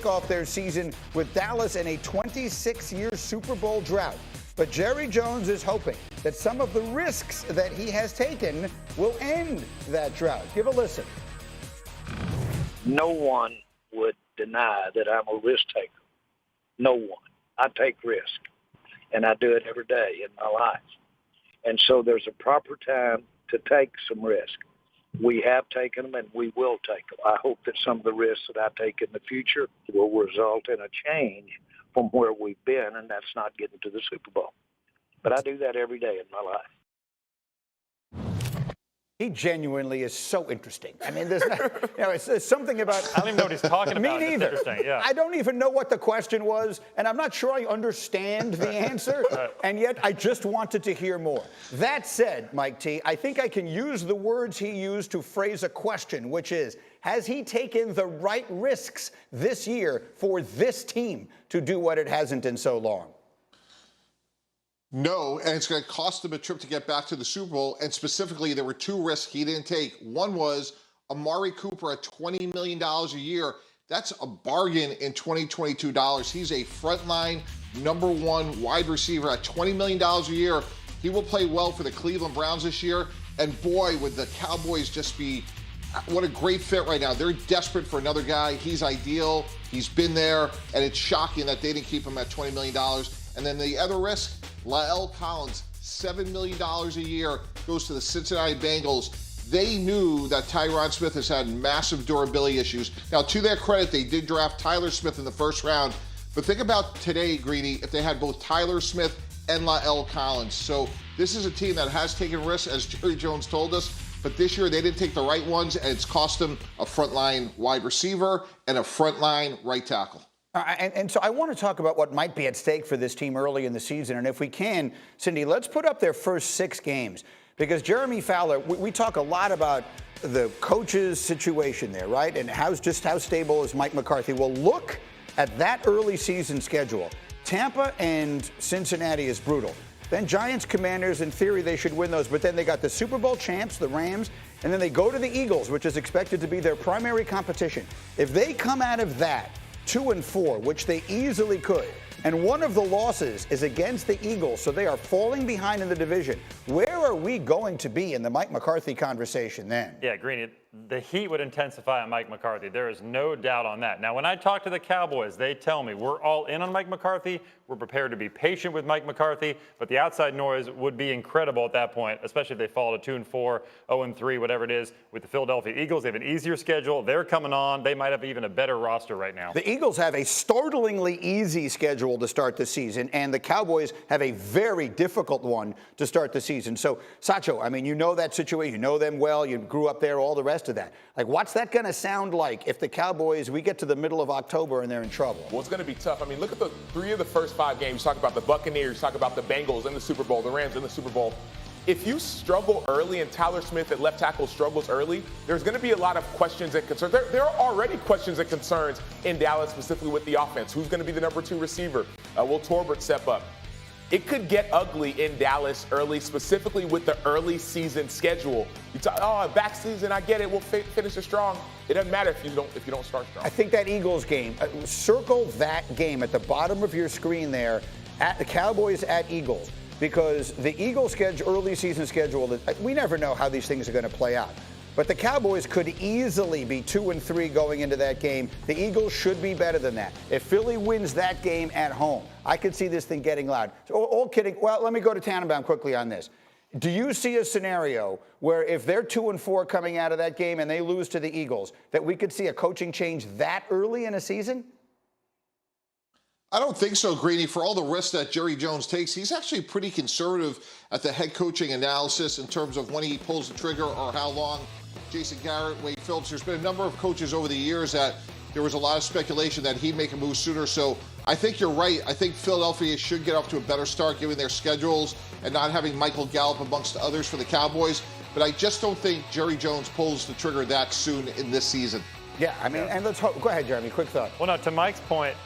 off their season with Dallas in a 26-year Super Bowl drought. But Jerry Jones is hoping that some of the risks that he has taken will end that drought. Give a listen. No one would deny that I'm a risk taker. No one. I take risk, and I do it every day in my life. And so there's a proper time to take some risk. We have taken them, and we will take them. I hope that some of the risks that I take in the future will result in a change from where we've been, and that's not getting to the Super Bowl. But I do that every day in my life. He genuinely is so interesting. I mean, there's it's something about. I don't even know what he's talking about. Me neither. Yeah. I don't even know what the question was, and I'm not sure I understand the answer, and yet I just wanted to hear more. That said, Mike T, I think I can use the words he used to phrase a question, which is, has he taken the right risks this year for this team to do what it hasn't in so long? No, and it's going to cost him a trip to get back to the Super Bowl. And specifically, there were two risks he didn't take. One was Amari Cooper at $20 million a year. That's a bargain in 2022 dollars. He's a frontline #1 wide receiver at $20 million a year. He will play well for the Cleveland Browns this year. And boy, would the Cowboys just be, what a great fit right now. They're desperate for another guy. He's ideal. He's been there. And it's shocking that they didn't keep him at $20 million. And then the other risk, La'el Collins, $7 million a year, goes to the Cincinnati Bengals. They knew that Tyron Smith has had massive durability issues. Now, to their credit, they did draft Tyler Smith in the first round. But think about today, Greeny, if they had both Tyler Smith and La'el Collins. So this is a team that has taken risks, as Jerry Jones told us. But this year, they didn't take the right ones, and it's cost them a frontline wide receiver and a frontline right tackle. And so I want to talk about what might be at stake for this team early in the season. And if we can, Cindy, let's put up their first 6 games. Because Jeremy Fowler, we talk a lot about the coach's situation there, right? And how stable is Mike McCarthy? Well, look at that early season schedule. Tampa and Cincinnati is brutal. Then Giants, Commanders, in theory, they should win those. But then they got the Super Bowl champs, the Rams, and then they go to the Eagles, which is expected to be their primary competition. If they come out of that 2-4, which they easily could, and one of the losses is against the Eagles, so they are falling behind in the division, where are we going to be in the Mike McCarthy conversation then? Yeah, Greeny, the heat would intensify on Mike McCarthy. There is no doubt on that. Now, when I talk to the Cowboys, they tell me we're all in on Mike McCarthy. We're prepared to be patient with Mike McCarthy, but the outside noise would be incredible at that point, especially if they fall to 2-4, 0-3, whatever it is. With the Philadelphia Eagles, they have an easier schedule. They're coming on. They might have even a better roster right now. The Eagles have a startlingly easy schedule to start the season, and the Cowboys have a very difficult one to start the season. So, Sacho, I mean, you know that situation. You know them well. You grew up there, all the rest of that. Like, what's that going to sound like if the Cowboys, we get to the middle of October and they're in trouble? Well, it's going to be tough. I mean, look at the 3 of the first 5 games. You talk about the Buccaneers, you talk about the Bengals in the Super Bowl, the Rams in the Super Bowl. If you struggle early and Tyler Smith at left tackle struggles early, there's going to be a lot of questions and concerns. There are already questions and concerns in Dallas, specifically with the offense. Who's going to be the number 2 receiver? Will Torbert step up? It could get ugly in Dallas early, specifically with the early season schedule. You talk, back season, I get it. We'll finish it strong. It doesn't matter if you don't start strong. I think that Eagles game, circle that game at the bottom of your screen there, at the Cowboys at Eagles, because the Eagles' early season schedule, we never know how these things are going to play out. But the Cowboys could easily be 2-3 going into that game. The Eagles should be better than that. If Philly wins that game at home, I could see this thing getting loud. So, all kidding. Well, let me go to Tannenbaum quickly on this. Do you see a scenario where if they're 2-4 coming out of that game and they lose to the Eagles, that we could see a coaching change that early in a season? I don't think so, Greeny. For all the risks that Jerry Jones takes, he's actually pretty conservative at the head coaching analysis in terms of when he pulls the trigger or how long. Jason Garrett, Wade Phillips, there's been a number of coaches over the years that there was a lot of speculation that he'd make a move sooner. So I think you're right. I think Philadelphia should get off to a better start given their schedules and not having Michael Gallup amongst others for the Cowboys. But I just don't think Jerry Jones pulls the trigger that soon in this season. Yeah, I mean, and let's hope. Go ahead, Jeremy, quick thought. Well, no, to Mike's point,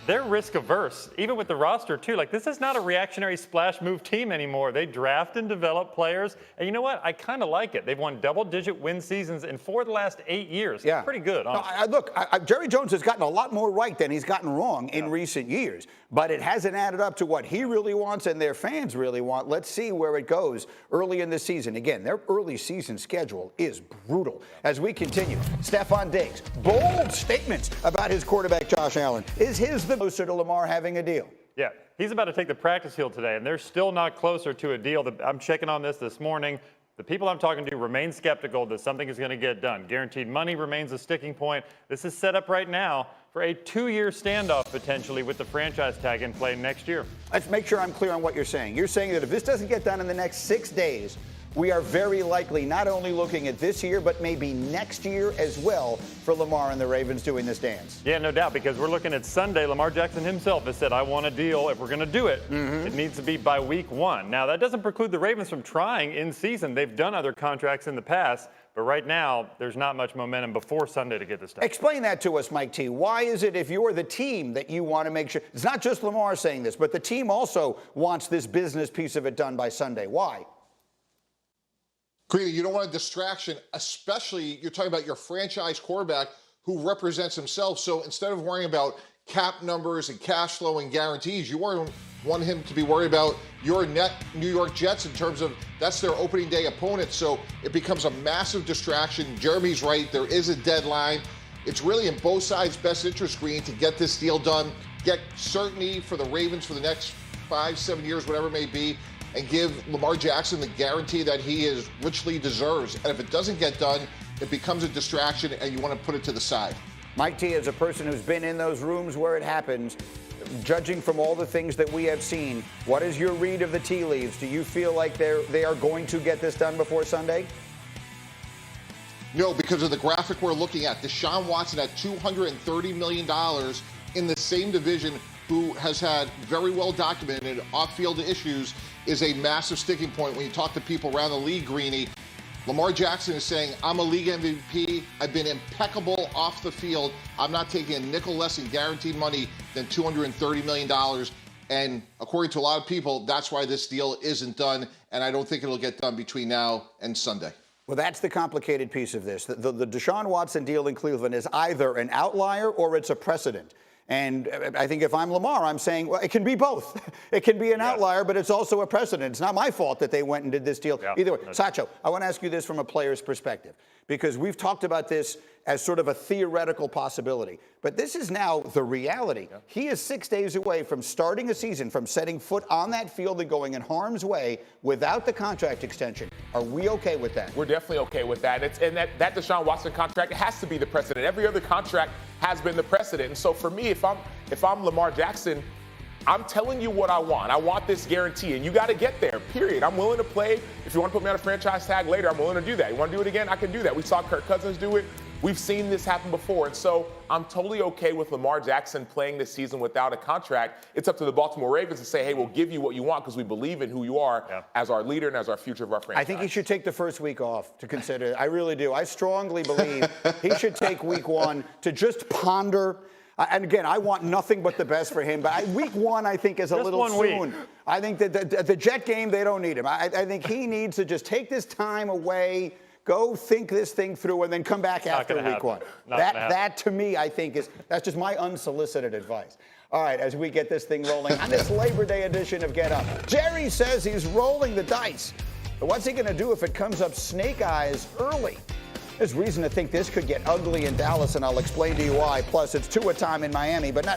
they're risk averse, even with the roster too. Like, this is not a reactionary splash move team anymore. They draft and develop players. And you know what? I kind of like it. They've won double-digit win seasons in 4 of the last 8 years. Yeah. Pretty good, honestly. No, look, Jerry Jones has gotten a lot more right than he's gotten wrong in recent years. But it hasn't added up to what he really wants and their fans really want. Let's see where it goes early in the season. Again, their early season schedule is brutal. As we continue, Stefon Diggs, bold statements about his quarterback, Josh Allen. Is his the closer to Lamar having a deal? Yeah, he's about to take the practice field today, and they're still not closer to a deal. I'm checking on this morning. The people I'm talking to remain skeptical that something is going to get done. Guaranteed money remains a sticking point. This is set up right now for a 2-year standoff potentially with the franchise tag in play next year. Let's make sure I'm clear on what you're saying. You're saying that if this doesn't get done in the next 6 days, we are very likely not only looking at this year, but maybe next year as well for Lamar and the Ravens doing this dance. Yeah, no doubt, because we're looking at Sunday. Lamar Jackson himself has said, I want a deal. If we're going to do it, it needs to be by week 1. Now, that doesn't preclude the Ravens from trying in season. They've done other contracts in the past, but right now, there's not much momentum before Sunday to get this done. Explain that to us, Mike T. Why is it if you're the team that you want to make sure, it's not just Lamar saying this, but the team also wants this business piece of it done by Sunday? Why? Greeny, you don't want a distraction, especially you're talking about your franchise quarterback who represents himself. So instead of worrying about cap numbers and cash flow and guarantees, you want him to be worried about your net New York Jets in terms of that's their opening day opponent. So it becomes a massive distraction. Jeremy's right. There is a deadline. It's really in both sides' best interest, Greeny, to get this deal done, get certainty for the Ravens for the next 5-7 years, whatever it may be, and give Lamar Jackson the guarantee that he is richly deserves. And if it doesn't get done, it becomes a distraction and you want to put it to the side. Mike T, as a person who's been in those rooms where it happens, judging from all the things that we have seen, what is your read of the tea leaves? Do you feel like they are going to get this done before Sunday? No, because of the graphic we're looking at. Deshaun Watson at $230 million in the same division, who has had very well documented off-field issues, is a massive sticking point when you talk to people around the league, Greeny. Lamar Jackson is saying, I'm a league MVP. I've been impeccable off the field. I'm not taking a nickel less in guaranteed money than $230 million. And according to a lot of people, that's why this deal isn't done. And I don't think it'll get done between now and Sunday. Well, that's the complicated piece of this. The Deshaun Watson deal in Cleveland is either an outlier or it's a precedent. And I think if I'm Lamar, I'm saying, well, it can be both. It can be an outlier, but it's also a precedent. It's not my fault that they went and did this deal. Either way, Sacho, I want to ask you this from a player's perspective, because we've talked about this as sort of a theoretical possibility. But this is now the reality. He is 6 days away from starting a season, from setting foot on that field and going in harm's way without the contract extension. Are we okay with that? We're definitely okay with that. And that Deshaun Watson contract has to be the precedent. Every other contract has been the precedent. And so for me, if I'm Lamar Jackson, I'm telling you what I want. I want this guarantee, and you got to get there, period. I'm willing to play. If you want to put me on a franchise tag later, I'm willing to do that. You want to do it again? I can do that. We saw Kirk Cousins do it. We've seen this happen before. And so I'm totally okay with Lamar Jackson playing this season without a contract. It's up to the Baltimore Ravens to say, hey, we'll give you what you want because we believe in who you are as our leader and as our future of our franchise. I think he should take the first week off to consider it. I really do. I strongly believe he should take week 1 to just ponder. And again, I want nothing but the best for him. But week 1, I think, is a little soon. I think that the Jet game, they don't need him. I think he needs to just take this time away, go think this thing through, and then come back after week 1. That to me, I think, that's just my unsolicited advice. All right, as we get this thing rolling on this Labor Day edition of Get Up, Jerry says he's rolling the dice. But what's he going to do if it comes up snake eyes early? There's reason to think this could get ugly in Dallas, and I'll explain to you why. Plus, it's Tua time in Miami, but not